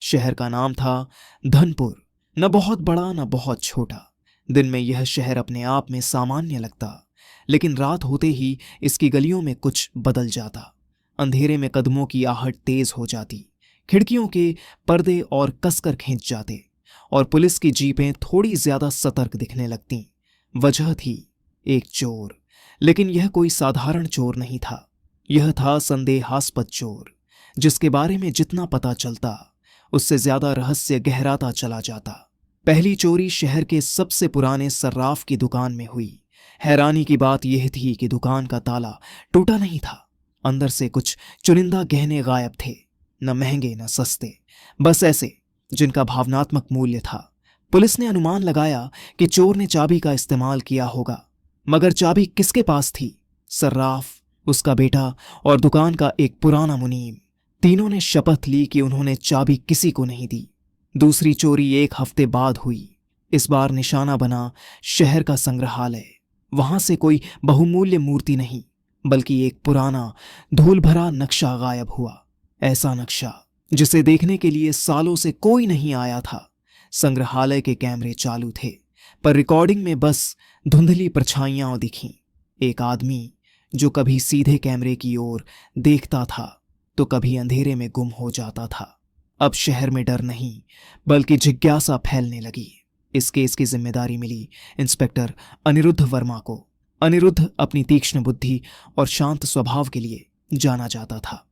शहर का नाम था धनपुर। न बहुत बड़ा न बहुत छोटा। दिन में यह शहर अपने आप में सामान्य लगता, लेकिन रात होते ही इसकी गलियों में कुछ बदल जाता। अंधेरे में कदमों की आहट तेज हो जाती, खिड़कियों के पर्दे और कसकर खींच जाते, और पुलिस की जीपें थोड़ी ज्यादा सतर्क दिखने लगतीं। वजह थी एक चोर, लेकिन यह कोई साधारण चोर नहीं था। यह था संदेहास्पद चोर, जिसके बारे में जितना पता चलता उससे ज्यादा रहस्य गहराता चला जाता। पहली चोरी शहर के सबसे पुराने सर्राफ की दुकान में हुई। हैरानी की बात यह थी कि दुकान का ताला टूटा नहीं था। अंदर से कुछ चुनिंदा गहने गायब थे, न महंगे न सस्ते, बस ऐसे जिनका भावनात्मक मूल्य था। पुलिस ने अनुमान लगाया कि चोर ने चाबी का इस्तेमाल किया होगा, मगर चाबी किसके पास थी? सर्राफ, उसका बेटा और दुकान का एक पुराना मुनीम। तीनों ने शपथ ली कि उन्होंने चाबी किसी को नहीं दी। दूसरी चोरी 1 हफ्ते बाद हुई। इस बार निशाना बना शहर का संग्रहालय। वहां से कोई बहुमूल्य मूर्ति नहीं, बल्कि एक पुराना धूल भरा नक्शा गायब हुआ। ऐसा नक्शा जिसे देखने के लिए सालों से कोई नहीं आया था। संग्रहालय के कैमरे चालू थे, पर रिकॉर्डिंग में बस धुंधली परछाइयां दिखीं। एक आदमी जो कभी सीधे कैमरे की ओर देखता था तो कभी अंधेरे में गुम हो जाता था। अब शहर में डर नहीं, बल्कि जिज्ञासा फैलने लगी। इस केस की जिम्मेदारी मिली इंस्पेक्टर अनिरुद्ध वर्मा को। अनिरुद्ध अपनी तीक्ष्ण बुद्धि और शांत स्वभाव के लिए जाना जाता था।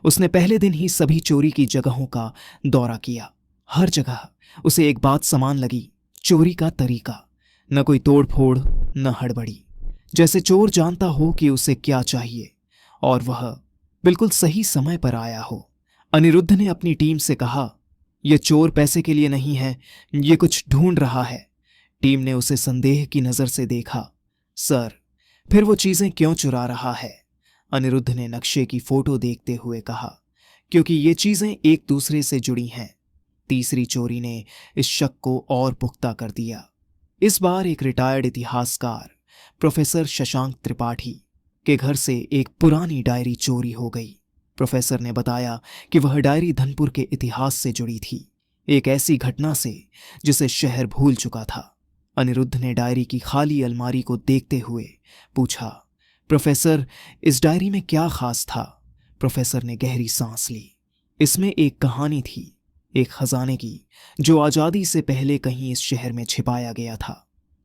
उसने पहले दिन ही सभी चोरी की जगहों का दौरा किया। हर जगह उसे एक बात समान लगी, चोरी का तरीका। न कोई तोड़फोड़, न हड़बड़ी। जैसे चोर जानता हो कि उसे क्या चाहिए और वह बिल्कुल सही समय पर आया हो। अनिरुद्ध ने अपनी टीम से कहा, यह चोर पैसे के लिए नहीं है, ये कुछ ढूंढ रहा है। टीम ने उसे संदेह की नजर से देखा। सर, फिर वो चीजें क्यों चुरा रहा है? अनिरुद्ध ने नक्शे की फोटो देखते हुए कहा, क्योंकि ये चीजें एक दूसरे से जुड़ी हैं। तीसरी चोरी ने इस शक को और पुख्ता कर दिया। इस बार एक रिटायर्ड इतिहासकार प्रोफेसर शशांक त्रिपाठी के घर से एक पुरानी डायरी चोरी हो गई। प्रोफेसर ने बताया कि वह डायरी धनपुर के इतिहास से जुड़ी थी, एक ऐसी घटना से जिसे शहर भूल चुका था। अनिरुद्ध ने डायरी की खाली अलमारी को देखते हुए पूछा, प्रोफेसर, इस डायरी में क्या खास था? प्रोफेसर ने गहरी सांस ली। इसमें एक कहानी थी, एक खजाने की, जो आजादी से पहले कहीं इस शहर में छिपाया गया था।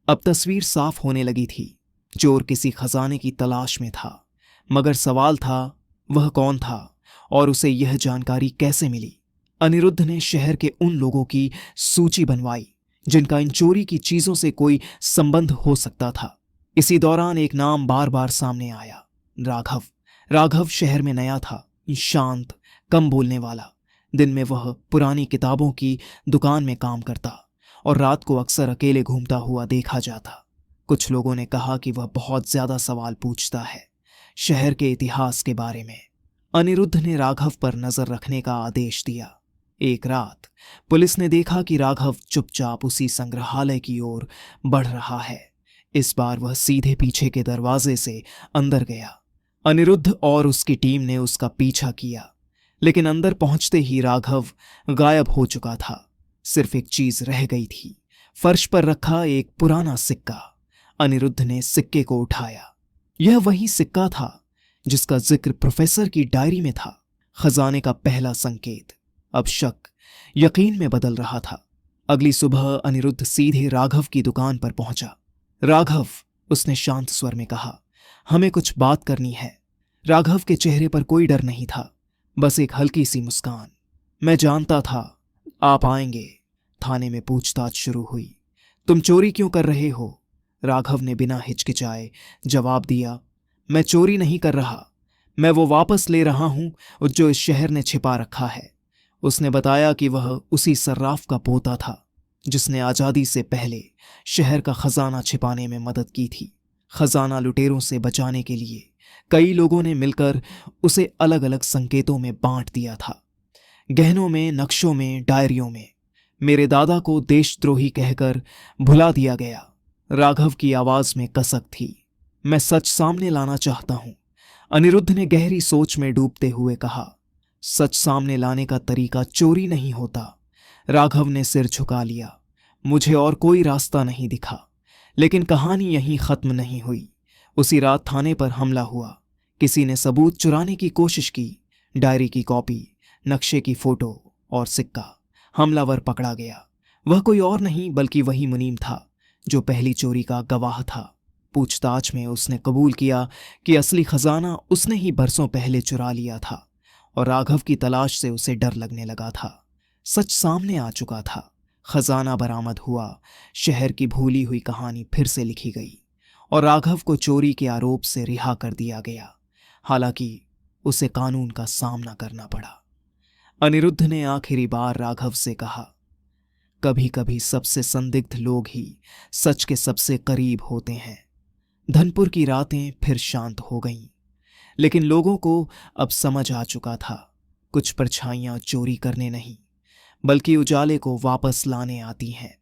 अब तस्वीर साफ होने लगी थी। चोर किसी खजाने की तलाश में था, मगर सवाल था वह कौन था और उसे यह जानकारी कैसे मिली? अनिरुद्ध ने शहर के उन लोगों की सूची बनवाई जिनका इन चोरी की चीजों से कोई संबंध हो सकता था। इसी दौरान एक नाम बार बार सामने आया, राघव। राघव शहर में नया था, शांत, कम बोलने वाला। दिन में वह पुरानी किताबों की दुकान में काम करता और रात को अक्सर अकेले घूमता हुआ देखा जाता। कुछ लोगों ने कहा कि वह बहुत ज्यादा सवाल पूछता है शहर के इतिहास के बारे में। अनिरुद्ध ने राघव पर नजर रखने का आदेश दिया। एक रात पुलिस ने देखा कि राघव चुपचाप उसी संग्रहालय की ओर बढ़ रहा है। इस बार वह सीधे पीछे के दरवाजे से अंदर गया। अनिरुद्ध और उसकी टीम ने उसका पीछा किया, लेकिन अंदर पहुंचते ही राघव गायब हो चुका था। सिर्फ एक चीज रह गई थी, फर्श पर रखा एक पुराना सिक्का। अनिरुद्ध ने सिक्के को उठाया। यह वही सिक्का था जिसका जिक्र प्रोफेसर की डायरी में था, खजाने का पहला संकेत। अब शक यकीन में बदल रहा था। अगली सुबह अनिरुद्ध सीधे राघव की दुकान पर पहुंचा। राघव, उसने शांत स्वर में कहा, हमें कुछ बात करनी है। राघव के चेहरे पर कोई डर नहीं था, बस एक हल्की सी मुस्कान। मैं जानता था आप आएंगे। थाने में पूछताछ शुरू हुई। तुम चोरी क्यों कर रहे हो? राघव ने बिना हिचकिचाए जवाब दिया, मैं चोरी नहीं कर रहा, मैं वो वापस ले रहा हूं जो इस शहर ने छिपा रखा है। उसने बताया कि वह उसी सर्राफ का पोता था जिसने आजादी से पहले शहर का खजाना छिपाने में मदद की थी। खजाना लुटेरों से बचाने के लिए कई लोगों ने मिलकर उसे अलग अलग संकेतों में बांट दिया था, गहनों में, नक्शों में, डायरियों में। मेरे दादा को देशद्रोही कहकर भुला दिया गया। राघव की आवाज में कसक थी। मैं सच सामने लाना चाहता हूं, अनिरुद्ध ने गहरी सोच में डूबते हुए कहा। सच सामने लाने का तरीका चोरी नहीं होता। राघव ने सिर झुका लिया। मुझे और कोई रास्ता नहीं दिखा। लेकिन कहानी यहीं खत्म नहीं हुई। उसी रात थाने पर हमला हुआ। किसी ने सबूत चुराने की कोशिश की। डायरी की कॉपी, नक्शे की फोटो और सिक्का। हमलावर पकड़ा गया। वह कोई और नहीं बल्कि वही मुनीम था जो पहली चोरी का गवाह था। पूछताछ में उसने कबूल किया कि असली खजाना उसने ही बरसों पहले चुरा लिया था और राघव की तलाश से उसे डर लगने लगा था। सच सामने आ चुका था। खजाना बरामद हुआ। शहर की भूली हुई कहानी फिर से लिखी गई और राघव को चोरी के आरोप से रिहा कर दिया गया। हालांकि उसे कानून का सामना करना पड़ा। अनिरुद्ध ने आखिरी बार राघव से कहा, कभी कभी सबसे संदिग्ध लोग ही सच के सबसे करीब होते हैं। धनपुर की रातें फिर शांत हो गईं, लेकिन लोगों को अब समझ आ चुका था, कुछ परछाइयां चोरी करने नहीं बल्कि उजाले को वापस लाने आती हैं।